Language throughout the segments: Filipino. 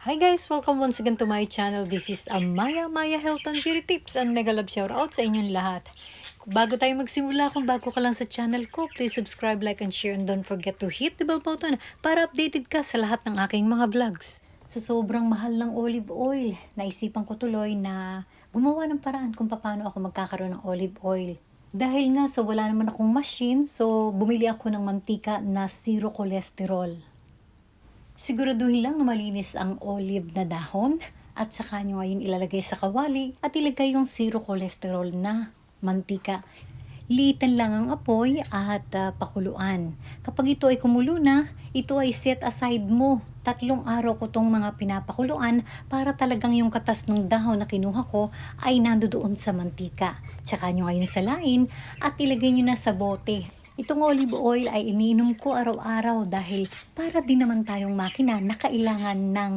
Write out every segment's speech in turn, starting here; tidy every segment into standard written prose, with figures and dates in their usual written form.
Hi guys! Welcome once again to my channel. This is Maya Health and Beauty Tips and mega love shoutout sa inyong lahat. Bago tayo magsimula, kung bago ka lang sa channel ko, please subscribe, like, and share, and don't forget to hit the bell button para updated ka sa lahat ng aking mga vlogs. Sa sobrang mahal ng olive oil, naisipan ko tuloy na gumawa ng paraan kung paano ako magkakaroon ng olive oil. Dahil nga sa wala naman akong machine, so bumili ako ng mantika na zero cholesterol. Siguraduhin lang na malinis ang olive na dahon at saka nyo ngayon ilalagay sa kawali at ilagay yung zero cholesterol na mantika. Liitan lang ang apoy at pakuluan. Kapag ito ay kumulo na, ito ay set aside mo. 3 araw ko tong mga pinapakuluan para talagang yung katas ng dahon na kinuha ko ay nandoon sa mantika. Tsaka nyo ngayon salain at ilagay nyo na sa bote. Itong olive oil ay iniinom ko araw-araw dahil para din naman tayong makina na kailangan ng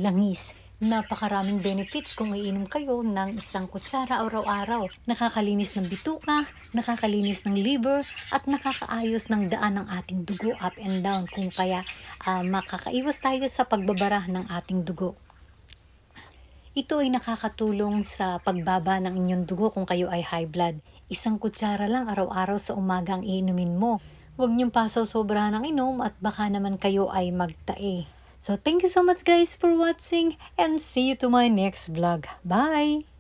langis. Napakaraming benefits kung iinom kayo ng 1 kutsara araw-araw. Nakakalinis ng bituka, nakakalinis ng liver, at nakakaayos ng daan ng ating dugo up and down. Kung kaya makakaiwas tayo sa pagbabara ng ating dugo. Ito ay nakakatulong sa pagbaba ng inyong dugo kung kayo ay high blood. 1 kutsara lang araw-araw sa umaga ang iinumin mo. Huwag niyong pasaw-sobrahan ng inom at baka naman kayo ay magtae. So thank you so much guys for watching and see you to my next vlog. Bye!